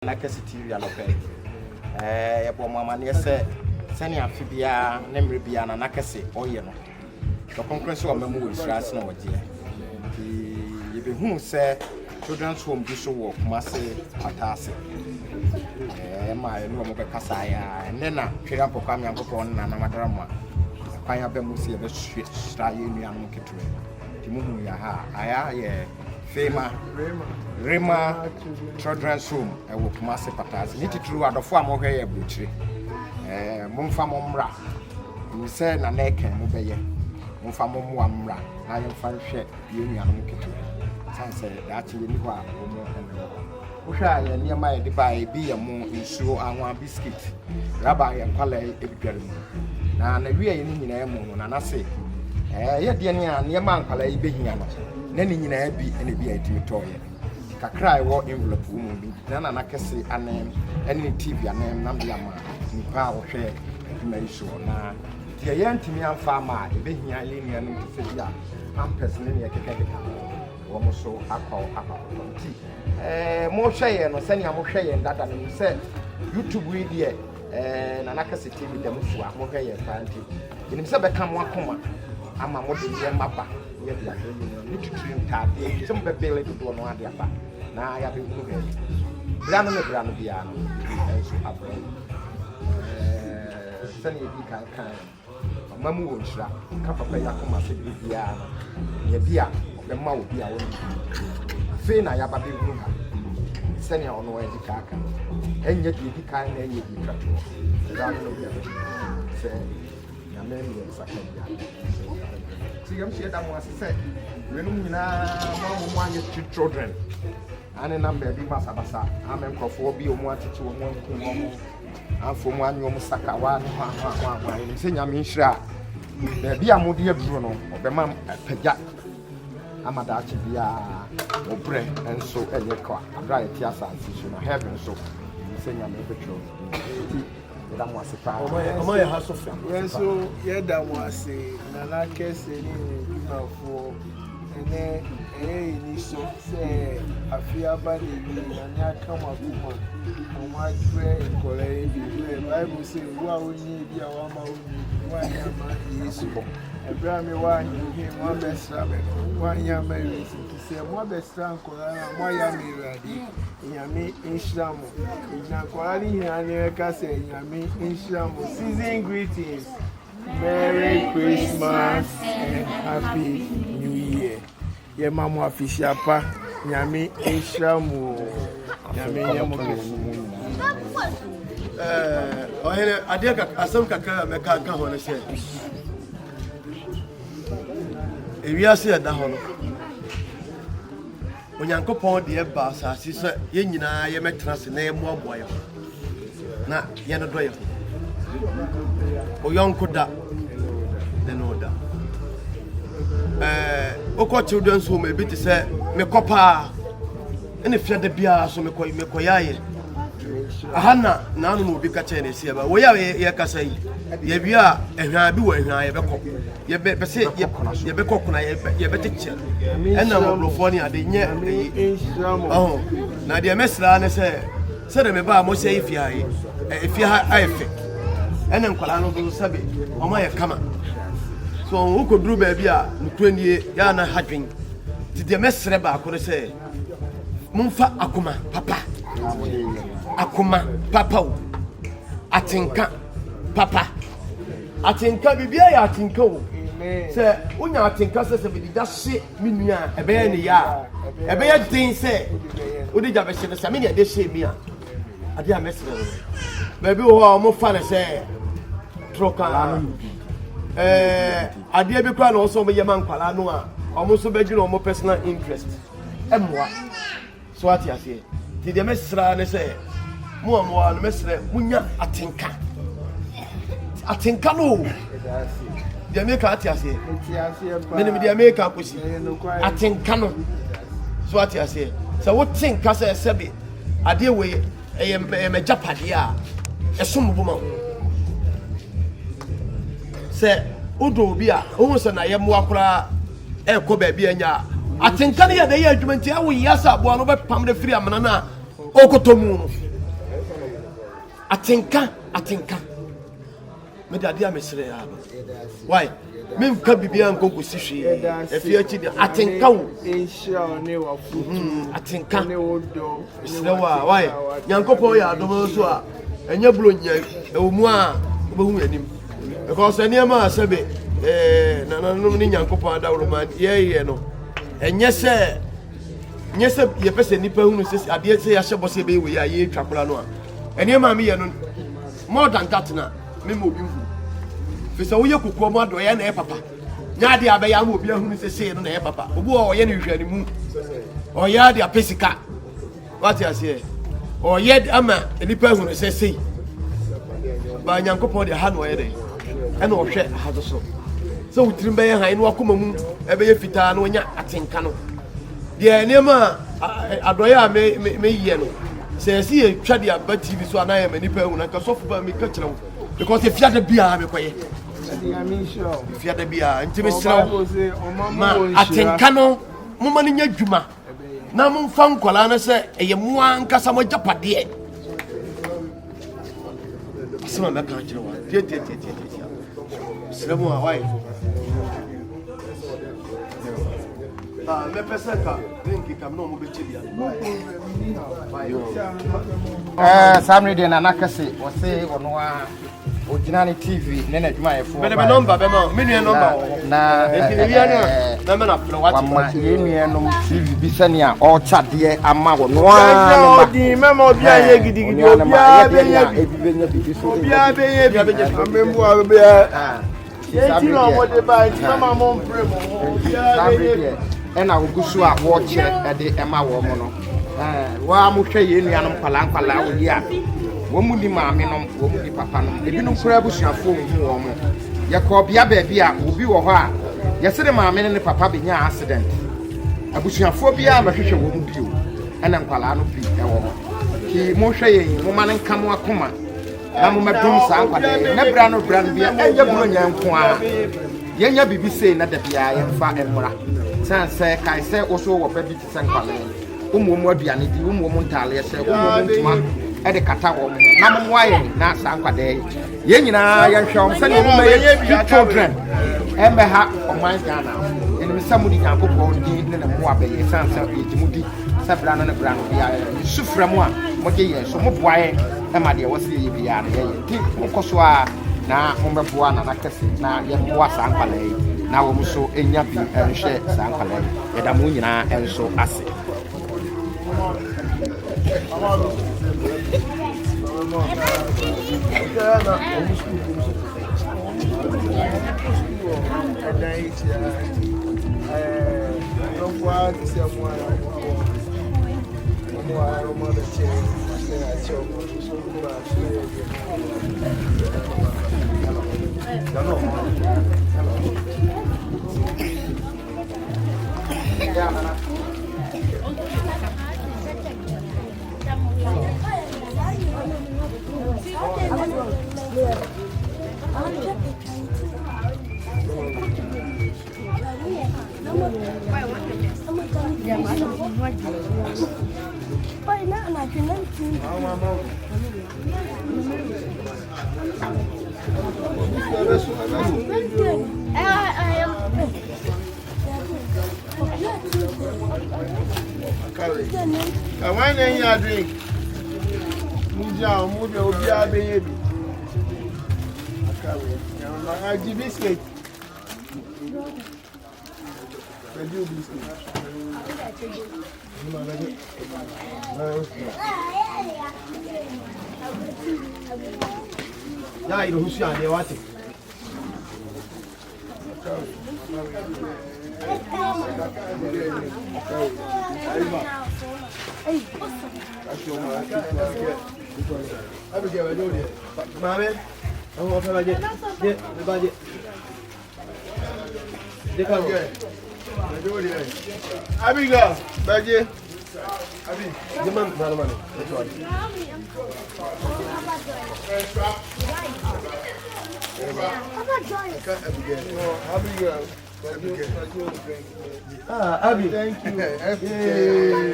na kesi TV alope ya bo mama ne se sani afibia na mrebia na kesi oye no so konkrenso wa mamu we stress na waje ye be hu se children's home bi so wo Kumasi Patasi ma no mo be kasa ya ne na twere apokwa mi ankoko na na madrama kwan ya be mu se be stra ye nua no ketwe ti mu hu ya ha aya ye Remar children's home wo Kumasi Patasi ni tituru adofo amohwe ya bruchire momfa momra ni se na neken mo beye momfa momwa mra na yemfa hwe ye nua no ketwe sanse dachi ni kwa mo uhwa ya niema ya diba bi ya mo nsuo anwa biscuit raba ya kwala ebidware mu na wie ye ni nyina ya mu na na se ye de ne a niema ankwala ibehia no na ni nyina bi ene bi atimi toye kakra I wo envelope mu bi na na kese anem ene TV anem na bia ma nipa wo hwe na iso na tie ye ntimi amfa ma ebehia ye nua no se bia pampers ne ne kekeke wo mo so akọ nti mo hwe ye no se ne mo hwe ye dada no se YouTube we die na kese TV dem fu a mo hwe ye fa nti ni se be ka mo akoma ama mo de ye maba ye bia ni tutri ntade se mo be bele do no ade apa na ya be mu be brano bia no so abro sani bi kan mamu wo nshira ka papa ya koma se bia no ye bia be ma wo bia wo fe na ya ba be mu ha sani ono e dikaka enye di kan na enye di kato brano no bia se na me ni sakabia sigam she da mo asese we no nyina mo anye children ane na mbe masa basa amen krofo bi omu atete omu nku omu afo mu anyo mu saka wa ni se nyame nhira bi amode aduro no obema pagya amada achi bia obre enso enye kwa adra eti asansi so na heaven so se nyame petro da mo ase pa omo ye ha so fa so ye da mo ase na kese ni bifafo ene ni so se afia ba ni na aka makuma oma gbe nkole bi Bible say wa oni bi awa ma oni wa nya ma Yesu ebra mi wa ni wa besra be wa nya ma Yesu se mo besra nkola na mo ya mi radi nyame inshiramu ina nkola ni hane ka se nyame inshiramu season greetings. Merry Christmas and Happy New Year. Ye mamu official pa nyame enhiramu nyame nyamo ohere ade ka asam kakra me ka ho ne se ewiase da ho no onyankopon de ba asase se ye nyina ye metra se na ye mo aboye na ye no do ye oyonko da de no da oko children's home e bit say me kopa ene fiade bia so me koyaye ahana na anu no bi ka che ne sia ba wo ya ye kasa yi ye bia ehwa bi wo ehwa ye beko ye be se ye be kokuna ye be teche ena mo blofo ni ade nye oh na de mesra ne se de me ba mo se ifia yi ifia aife ena nkwala no do sabe o ma ye kama so wo ko duru ba bia ntwanie ya na hadwen ti de mesre ba ko se mumfa akoma papa o atinka papa atinka bibia ya atinka o se unya atinka se bi da hye minua ebe ya ne ya ebe ya din se odi ja be hye se me ne de hye mi a ade a mesre ba bi ho mo fa ne se troka ade bi kwa na so me yema nkwala no a omo so be gino omo personal interest emwa so ati ase ti de mesra ne se mo amwa no mesre munya atenka no de make ati ase me ne de make akosi atenka no so ati ase so wo tenka se sebe ade we me japade a esom bo ma se odo bi a ohun se na ye mo akora e ko ba bi anya atenka ne ya de ye adwumanti awo yasa bo no be pam de free amana na okotomu atenka me dade a mesre ya why me nka bibia nkonko si hwe efi achi de atenka wo enhia one wa futu atenka ne wodo mesre wa why nyankopon ya adom so a enya bro nya ewumu a obehu yanim because eniema asebe na ni nyankopon adawro ma ye no enye se ye pese nipa hunu se ade se ya hyebo se be we ya ye twakora no a eniema me ye no more than that na me mo bi hu fisa wo ye kokuo mo ado ye na e papa nya ade abeya mo bi ahunu se no na e papa obu o ye ne hwani mu o ya de apesika what you say o ye ama nipa hunu se ba nyankopon de ha no ye de e na o hwe ha do so wutirim be han no akoma mu e be ye fitaa no nya atenka no de niema adoya me ye no se ye twa de aba TV so anaye manipa hu na ka sofu ba me ka kire wo because if ya da bia me koye if ya da bia ntimi sira ma atenka no mo ma nya dwuma na mo mfa nkola na se eye mo ankasa mo japade asema me ka kire wo tie sira mo awai me pesa ka drink ka no mo be chibia Samri de na nakase o se ono a original TV ne na dwuma yefo me number be ma me nua number na ewia na me na pro what ma ye nuanom TV bi sane a o chade ama wo no a di mema obi aye gidigidi obi abenya bi so obi abenya amembu abia ye ti no mo de ba ti mama mo mpre mo obi abenya ena ogusu a wo che de ema wo mo no wa mo hwe ye nuanom kwala wo yi a wo mu ni maame no wo mu ni papa no ebi no kura abusuafo mu wo mo ye ko bia ba bia obi wo ho a ye sere maame ne papa be nya accident abusuafo bia ba hwehwe wo mu bio ena kwala no bi e wo ki mo hwe ye mo ma ne nka mo akoma na mo medum sa kwala ne bra no bia enye bro nya nko a ye nya bibi sei na da bia ye mfa emra sanse kai se oso wo pa bi tsan kwala umumu aduane di umumu ntale se umumu ntuma e de kata wo na mo waye na sa nkwada ye nyina ye hwom se ne mo ye children embe ha o man Ghana eni samu di Yankopon di ne na mo abaye sanse ye dimudi se bra no ne bra no bia sufra mu a mo ge ye so mo boaye e ma de wo se ye bia na ye ti mo koso a na mo beboa na nakase na ye boa sa nkwala na wo so enya bi enhwe sa nkwala ye da mo nyina enso ase Why then you drink? Muja obi abenye bi. I give biscuit. ya ilo husu ande wate Abigail, Baje. Abi, Jaman mana. Abigail. Ah, Abi. Thank you.